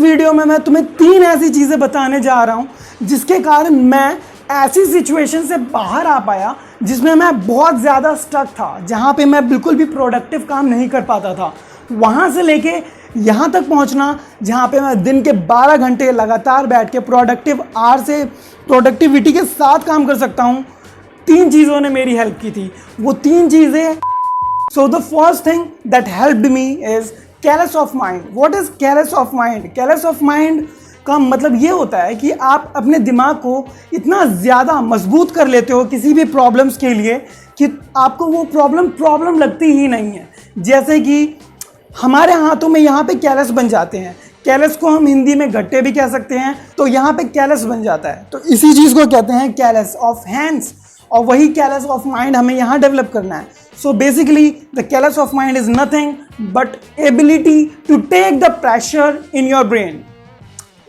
Video में मैं तुम्हें 3 ऐसी चीज़ें बताने जा रहा हूं जिसके कारण मैं ऐसी सिचुएशन से बाहर आ पाया जिसमें मैं बहुत ज़्यादा स्टक था, जहां पे मैं बिल्कुल भी प्रोडक्टिव काम नहीं कर पाता था। वहां से लेके यहां तक पहुंचना जहां पे मैं दिन के 12 घंटे लगातार बैठ के प्रोडक्टिविटी के साथ काम कर सकता हूं। 3 चीज़ों ने मेरी हेल्प की थी। वो 3 चीज़ें, so the first thing that helped me is callus of mind. What is callus of mind? Callus of mind का मतलब ये होता है कि आप अपने दिमाग को इतना ज़्यादा मजबूत कर लेते हो किसी भी प्रॉब्लम्स के लिए कि आपको वो प्रॉब्लम लगती ही नहीं है। जैसे कि हमारे हाथों में यहाँ पे कैलेस बन जाते हैं। कैलेस को हम हिंदी में गट्टे भी कह सकते हैं, तो यहाँ पे कैलेस बन जाता है, तो इसी चीज़ को कहते हैं कैलेस ऑफ हैंड्स। और वही कैलेस ऑफ माइंड हमें यहाँ डेवलप करना है। So basically the callus of mind is nothing but ability to take the pressure in your brain.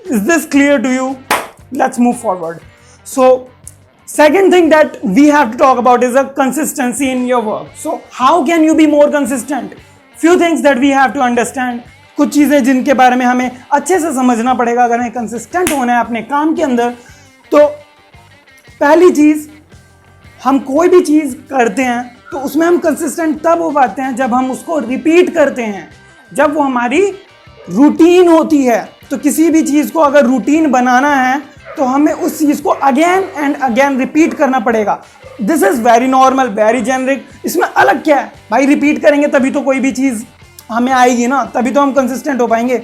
Is this clear to you? Let's move forward. So second thing that we have to talk about is a consistency in your work. So how can you be more consistent? Few things that we have to understand. कुछ चीज़ें जिनके बारे में हमें अच्छे से समझना पड़ेगा अगर हमें कंसिस्टेंट होना है अपने काम के अंदर। तो पहली चीज़, हम कोई भी चीज़ करते हैं तो उसमें हम कंसिस्टेंट तब हो पाते हैं जब हम उसको रिपीट करते हैं, जब वो हमारी रूटीन होती है। तो किसी भी चीज़ को अगर रूटीन बनाना है तो हमें उस चीज़ को अगेन एंड अगेन रिपीट करना पड़ेगा। This is very normal, very generic. इसमें अलग क्या है भाई? रिपीट करेंगे तभी तो कोई भी चीज़ हमें आएगी ना, तभी तो हम कंसिस्टेंट हो पाएंगे।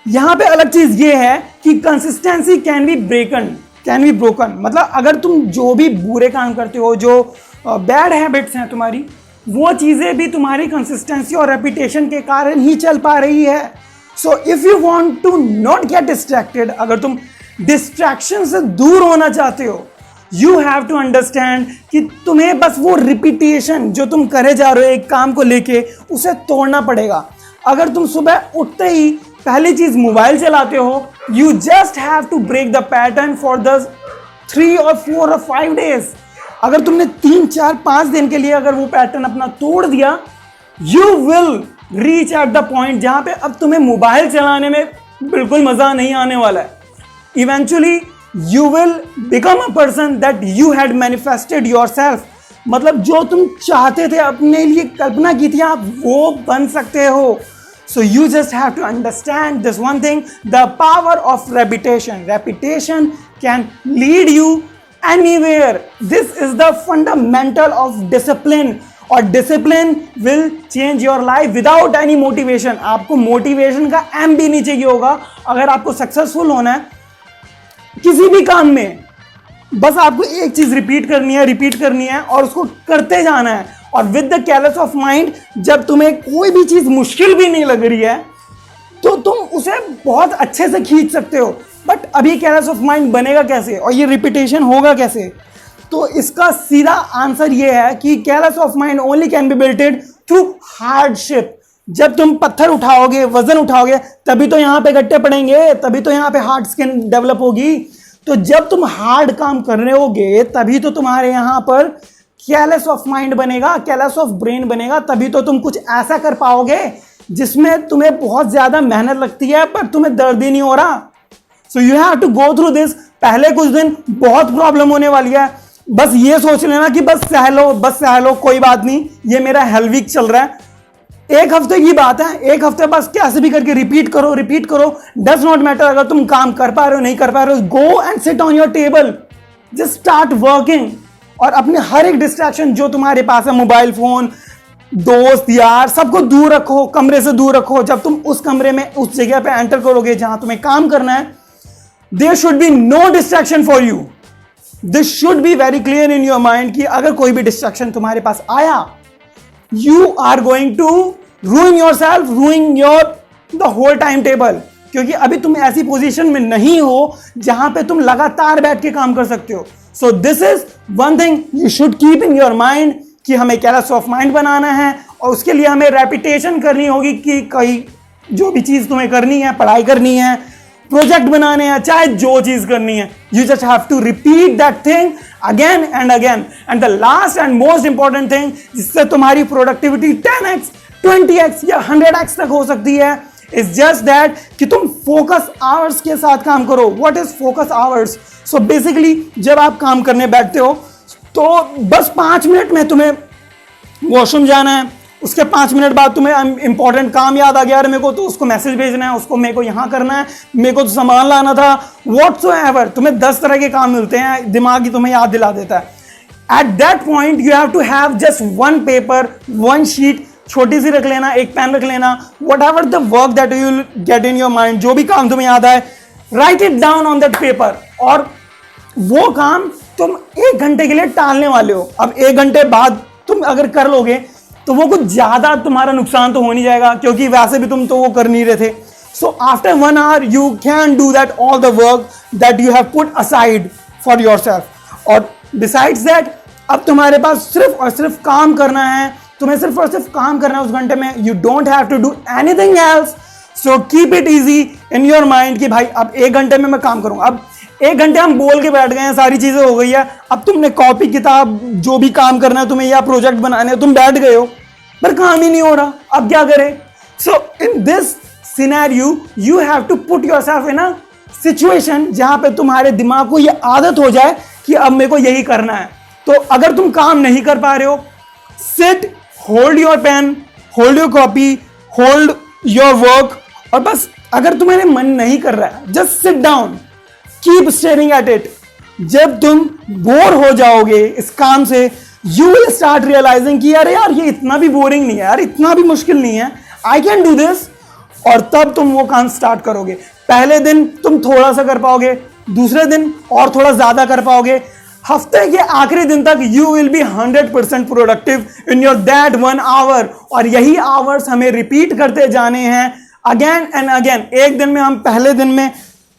यहाँ पे अलग चीज़ ये है कि कंसिस्टेंसी कैन बी ब्रोकन। मतलब अगर तुम जो भी बुरे काम करते हो, जो बैड हैबिट्स हैं तुम्हारी, वो चीज़ें भी तुम्हारी कंसिस्टेंसी और रेपिटेशन के कारण ही चल पा रही है। So if you want to not get distracted, अगर तुम डिस्ट्रैक्शन से दूर होना चाहते हो, यू हैव टू अंडरस्टैंड कि तुम्हें बस वो रिपीटेशन जो तुम करे जा रहे हो एक काम को लेके, उसे तोड़ना पड़ेगा। अगर तुम सुबह उठते ही पहली चीज मोबाइल चलाते हो, you just have to break the pattern for the 3 or 4 or 5 days। अगर तुमने 3, 4, 5 दिन के लिए अगर वो पैटर्न अपना तोड़ दिया, you will reach at the point जहां पे अब तुम्हें मोबाइल चलाने में बिल्कुल मजा नहीं आने वाला है। Eventually you will become a person that you had manifested yourself। मतलब जो तुम चाहते थे, अपने लिए कल्पना की थी, आप वो बन सकते हो। So you just have to understand this one thing, the power of repetition. Repetition can lead you anywhere. This is the fundamental of discipline, और discipline will change your life without any motivation। आपको motivation का M भी नहीं चाहिए होगा अगर आपको successful होना है किसी भी काम में। बस आपको एक चीज रिपीट करनी है और उसको करते जाना है। और with the callus of mind, जब तुम्हें कोई भी चीज मुश्किल भी नहीं लग रही है तो तुम उसे बहुत अच्छे से खींच सकते हो। बट अभी कैलेस ऑफ माइंड बनेगा कैसे और ये रिपीटेशन होगा कैसे? तो इसका सीधा आंसर ये है कि callus of mind only can be builted through hardship. जब तुम पत्थर उठाओगे, वजन उठाओगे, तभी तो यहाँ पे गट्टे पड़ेंगे, तभी तो यहाँ पे हार्ड स्किन डेवलप होगी। तो जब तुम हार्ड काम कर रहे होगे तभी तो तुम्हारे यहाँ पर कैलेस ऑफ माइंड बनेगा, कैलेस ऑफ ब्रेन बनेगा। तभी तो तुम कुछ ऐसा कर पाओगे जिसमें तुम्हें बहुत ज्यादा मेहनत लगती है पर तुम्हें दर्द ही नहीं हो रहा। So you have to go through this. पहले कुछ दिन बहुत प्रॉब्लम होने वाली है, बस ये सोच लेना कि बस सह लो, कोई बात नहीं, ये मेरा हेल वीक चल रहा है। 1 हफ्ते की बात है, 1 हफ्ते बस कैसे भी करके रिपीट करो। डज नॉट मैटर अगर तुम काम कर पा रहे हो नहीं कर पा रहे हो, go and sit on your table, just start working. और अपने हर एक डिस्ट्रैक्शन जो तुम्हारे पास है, मोबाइल फोन, दोस्त यार, सबको दूर रखो, कमरे से दूर रखो। जब तुम उस कमरे में, उस जगह पे एंटर करोगे जहां तुम्हें काम करना है, there should be no distraction for you. This should be very clear in your mind कि अगर कोई भी डिस्ट्रैक्शन तुम्हारे पास आया, you are going to ruin yourself, ruin the whole timetable। क्योंकि अभी तुम ऐसी पोजीशन में नहीं हो जहां पे तुम लगातार बैठ के काम कर सकते हो। So this is one thing you should keep in your mind कि हमें कैलेस ऑफ माइंड बनाना है और उसके लिए हमें रेपिटेशन करनी होगी कि कहीं जो भी चीज तुम्हें करनी है, पढ़ाई करनी है, प्रोजेक्ट बनाने हैं, चाहे जो चीज करनी है, you just have to repeat that thing again and again। and the last and most important thing जिससे तुम्हारी प्रोडक्टिविटी 10x, 20x या 100x तक हो सकती है, इट्स जस्ट दैट कि तुम फोकस आवर्स के साथ काम करो. What is focus hours? So basically जब आप काम करने बैठते हो तो बस 5 मिनट में तुम्हें वॉशरूम जाना है, उसके 5 मिनट बाद तुम्हें इंपॉर्टेंट काम याद आ गया यार मेरे को, तो उसको मैसेज भेजना है, उसको मेरे को यहाँ करना है, मेरे को तो सामान लाना था, व्हाटसोएवर. तुम्हें 10 तरह के काम मिलते हैं, दिमाग ही तुम्हें याद दिला देता है. At that point you have to have just one paper, one sheet, छोटी सी रख लेना, एक पेन रख लेना. Whatever the work that you will get in your mind, जो भी काम तुम्हें याद आए, write it down on that paper. और वो काम तुम 1 घंटे के लिए टालने वाले हो. अब 1 घंटे बाद तुम अगर कर लोगे तो वो कुछ ज्यादा तुम्हारा नुकसान तो हो नहीं जाएगा, क्योंकि वैसे भी तुम तो वो कर नहीं रहे थे. So after 1 hour you can do that all the work that you have put aside for your self. और बिसाइड्स दैट अब तुम्हारे पास सिर्फ और सिर्फ काम करना है, तुम्हें सिर्फ और सिर्फ काम करना है उस घंटे में. You don't have to do anything else. So keep it easy in your mind कि भाई अब 1 घंटे में मैं काम करूंगा. अब 1 घंटे हम बोल के बैठ गए हैं, सारी चीजें हो गई है, अब तुमने कॉपी किताब जो भी काम करना है तुम्हें या प्रोजेक्ट बनाने हैं, तुम बैठ गए हो पर काम ही नहीं हो रहा. अब क्या करें? So in this scenario you have to put yourself in a situation जहां पे तुम्हारे दिमाग को ये आदत हो जाए कि अब मेरे को यही करना है. तो अगर तुम काम नहीं कर पा रहे हो, sit, hold your pen, hold your copy, hold your work, और बस अगर तुम्हारे मन नहीं कर रहा है, just sit down, keep staring at it. जब तुम बोर हो जाओगे इस काम से, यू विल स्टार्ट रियलाइजिंग कि यार ये इतना भी बोरिंग नहीं है यार, इतना भी मुश्किल नहीं है, आई कैन डू दिस. और तब तुम वो काम स्टार्ट करोगे. पहले दिन तुम थोड़ा सा कर पाओगे, दूसरे दिन और थोड़ा ज्यादा कर पाओगे, हफ्ते के आखिरी दिन तक you will be 100% productive in your that 1 hour. और यही आवर्स हमें रिपीट करते जाने हैं अगेन एंड अगेन. एक दिन में हम पहले दिन में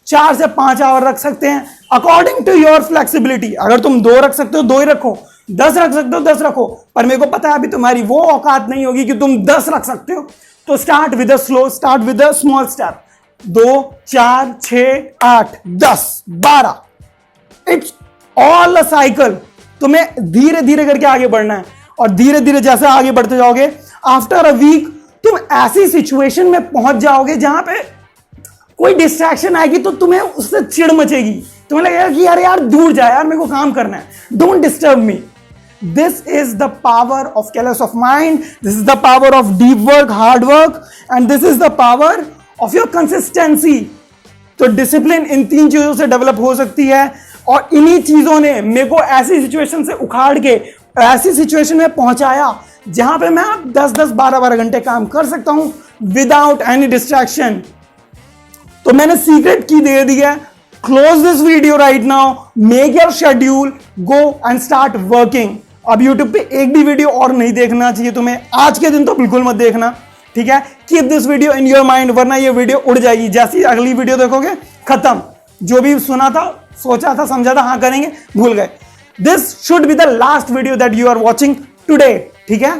4 से 5 आवर रख सकते हैं अकॉर्डिंग टू योर फ्लेक्सिबिलिटी. अगर तुम 2 रख सकते हो 2 ही रखो, 10 रख सकते हो 10 रखो, पर मेरे को पता है अभी तुम्हारी वो औकात नहीं होगी कि तुम 10 रख सकते हो. तो start with a slow, start with a small step. 2, 4, 6, 8, 10, 12. It's all a cycle. तुम्हें धीरे धीरे करके आगे बढ़ना है, और धीरे धीरे जैसे आगे बढ़ते जाओगे, आफ्टर अ वीक तुम ऐसी सिचुएशन में पहुंच जाओगे जहां पे कोई डिस्ट्रैक्शन आएगी तो तुम्हें उससे चिढ़ मचेगी. तुम्हें लगेगा कि यार दूर जा यार, मेरे को काम करना है, don't disturb me. This is the power of careless of mind. This is the power of deep work, hard work, and this is the power of your consistency. तो डिसिप्लिन इन 3 चीजों से डेवलप हो सकती है, और इन्हीं चीजों ने मेरे को ऐसी सिचुएशन से उखाड़ के ऐसी सिचुएशन में पहुंचाया जहां पे मैं 10-10, 12-12 घंटे काम कर सकता हूं विदाउट एनी डिस्ट्रैक्शन. तो मैंने सीक्रेट की दे दी है. Close this video right now, make your schedule, go and start working. अब YouTube पे एक भी वीडियो और नहीं देखना चाहिए तुम्हें, आज के दिन तो बिल्कुल मत देखना, ठीक है? Keep this video in your mind, वरना ये वीडियो उड़ जाएगी. जैसी अगली वीडियो देखोगे खत्म, जो भी सुना था, सोचा था, समझा था, हाँ करेंगे, भूल गए. This should be the last video that you are watching today, ठीक है?